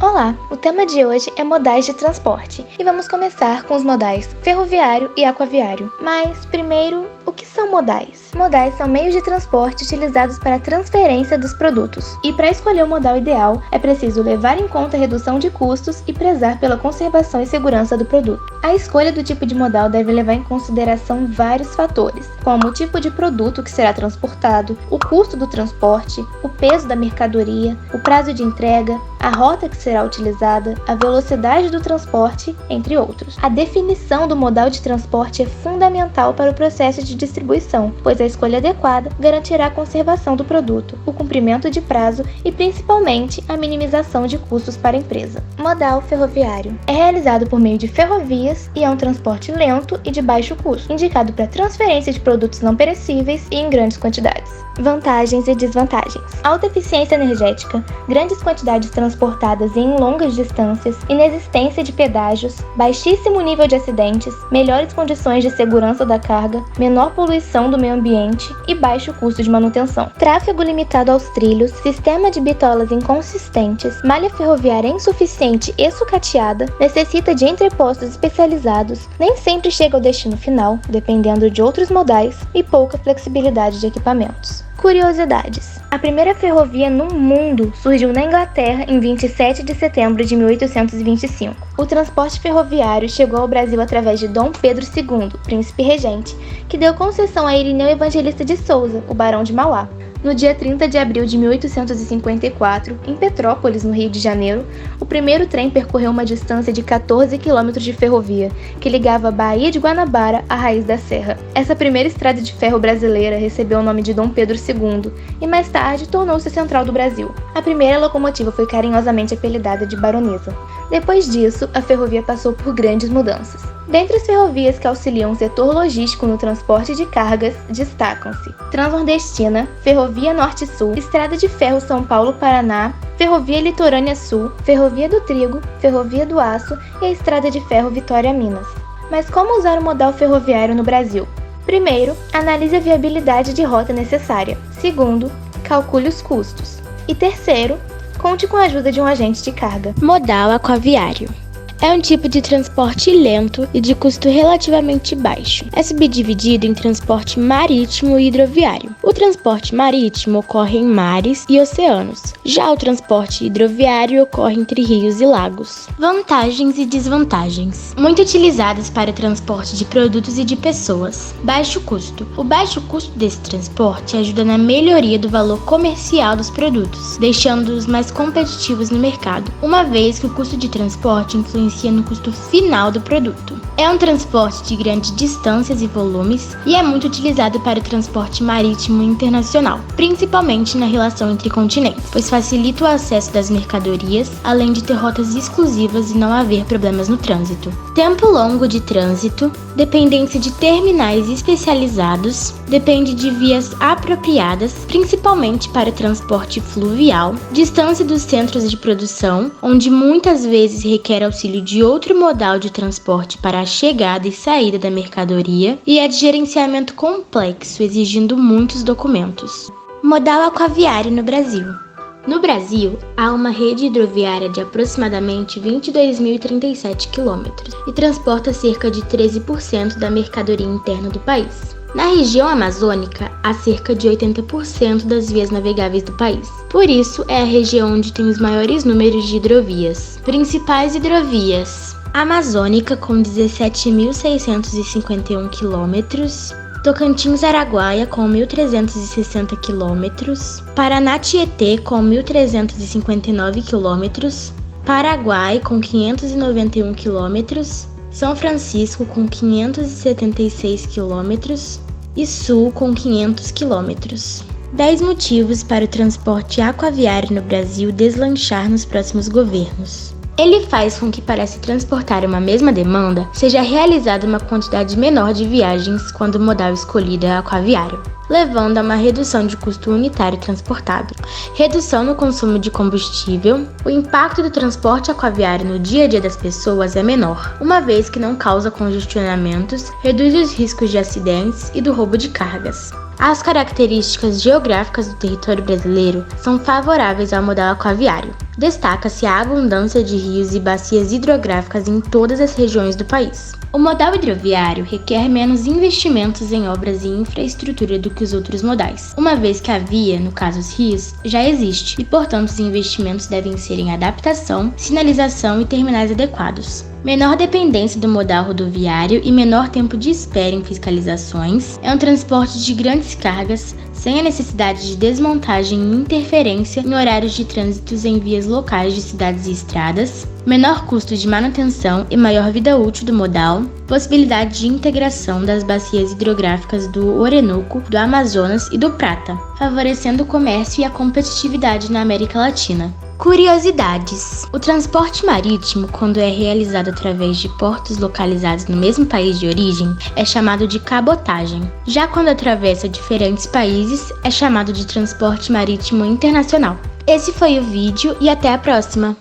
Olá, o tema de hoje é modais de transporte e vamos começar com os modais ferroviário e aquaviário. Mas, primeiro, o que são modais? Modais são meios de transporte utilizados para a transferência dos produtos. E para escolher o modal ideal, é preciso levar em conta a redução de custos e prezar pela conservação e segurança do produto. A escolha do tipo de modal deve levar em consideração vários fatores, como o tipo de produto que será transportado, o custo do transporte, o peso da mercadoria, o prazo de entrega, a rota que será utilizada, a velocidade do transporte, entre outros. A definição do modal de transporte é fundamental para o processo de distribuição, pois a escolha adequada garantirá a conservação do produto, o cumprimento de prazo e, principalmente, a minimização de custos para a empresa. Modal ferroviário é realizado por meio de ferrovias e é um transporte lento e de baixo custo, indicado para transferência de produtos não perecíveis e em grandes quantidades. Vantagens e desvantagens: alta eficiência energética, grandes quantidades transportadas em longas distâncias, inexistência de pedágios, baixíssimo nível de acidentes, melhores condições de segurança da carga, menor poluição do meio ambiente e baixo custo de manutenção. Tráfego limitado aos trilhos, sistema de bitolas inconsistentes, malha ferroviária insuficiente e sucateada, necessita de entrepostos especializados, nem sempre chega ao destino final, dependendo de outros modais, e pouca flexibilidade de equipamentos. Curiosidades: a primeira ferrovia no mundo surgiu na Inglaterra em 27 de setembro de 1825. O transporte ferroviário chegou ao Brasil através de Dom Pedro II, príncipe regente, que deu concessão a Irineu Evangelista de Souza, o barão de Mauá. No dia 30 de abril de 1854, em Petrópolis, no Rio de Janeiro, o primeiro trem percorreu uma distância de 14 quilômetros de ferrovia, que ligava a Baía de Guanabara à Raiz da Serra. Essa primeira estrada de ferro brasileira recebeu o nome de Dom Pedro II e mais tarde tornou-se a central do Brasil. A primeira locomotiva foi carinhosamente apelidada de Baronesa. Depois disso, a ferrovia passou por grandes mudanças. Dentre as ferrovias que auxiliam o setor logístico no transporte de cargas, destacam-se Transnordestina, Ferrovia Norte-Sul, Estrada de Ferro São Paulo-Paraná, Ferrovia Litorânea Sul, Ferrovia do Trigo, Ferrovia do Aço e a Estrada de Ferro Vitória-Minas. Mas como usar o modal ferroviário no Brasil? Primeiro, analise a viabilidade de rota necessária. Segundo, calcule os custos. E terceiro, conte com a ajuda de um agente de carga. Modal aquaviário é um tipo de transporte lento e de custo relativamente baixo. É subdividido em transporte marítimo e hidroviário. O transporte marítimo ocorre em mares e oceanos. Já o transporte hidroviário ocorre entre rios e lagos. Vantagens e desvantagens: muito utilizadas para o transporte de produtos e de pessoas. Baixo custo. O baixo custo desse transporte ajuda na melhoria do valor comercial dos produtos, deixando-os mais competitivos no mercado, uma vez que o custo de transporte influencia no custo final do produto. É um transporte de grandes distâncias e volumes e é muito utilizado para o transporte marítimo internacional, principalmente na relação entre continentes, pois facilita o acesso das mercadorias, além de ter rotas exclusivas e não haver problemas no trânsito. Tempo longo de trânsito, dependência de terminais especializados, depende de vias apropriadas, principalmente para o transporte fluvial, distância dos centros de produção, onde muitas vezes requer auxílio de outro modal de transporte para a chegada e saída da mercadoria, e é de gerenciamento complexo, exigindo muitos documentos. Modal aquaviário no Brasil. No Brasil, há uma rede hidroviária de aproximadamente 22.037 km e transporta cerca de 13% da mercadoria interna do país. Na região amazônica, há cerca de 80% das vias navegáveis do país. Por isso, é a região onde tem os maiores números de hidrovias. Principais hidrovias: Amazônica, com 17.651 km, Tocantins-Araguaia, com 1.360 km, Paraná-Tietê, com 1.359 km, Paraguai, com 591 km, São Francisco, com 576 km e Sul, com 500 km. 10 motivos para o transporte aquaviário no Brasil deslanchar nos próximos governos. Ele faz com que, para se transportar uma mesma demanda, seja realizada uma quantidade menor de viagens quando o modal escolhido é aquaviário, levando a uma redução de custo unitário transportado, redução no consumo de combustível. O impacto do transporte aquaviário no dia a dia das pessoas é menor, uma vez que não causa congestionamentos, reduz os riscos de acidentes e do roubo de cargas. As características geográficas do território brasileiro são favoráveis ao modal aquaviário. Destaca-se a abundância de rios e bacias hidrográficas em todas as regiões do país. O modal hidroviário requer menos investimentos em obras e infraestrutura do que os outros modais, uma vez que a via, no caso os rios, já existe e, portanto, os investimentos devem ser em adaptação, sinalização e terminais adequados. Menor dependência do modal rodoviário e menor tempo de espera em fiscalizações, é um transporte de grandes cargas, sem a necessidade de desmontagem e interferência em horários de trânsitos em vias locais de cidades e estradas, menor custo de manutenção e maior vida útil do modal, possibilidade de integração das bacias hidrográficas do Orinoco, do Amazonas e do Prata, favorecendo o comércio e a competitividade na América Latina. Curiosidades: o transporte marítimo, quando é realizado através de portos localizados no mesmo país de origem, é chamado de cabotagem. Já quando atravessa diferentes países, é chamado de transporte marítimo internacional. Esse foi o vídeo e até a próxima!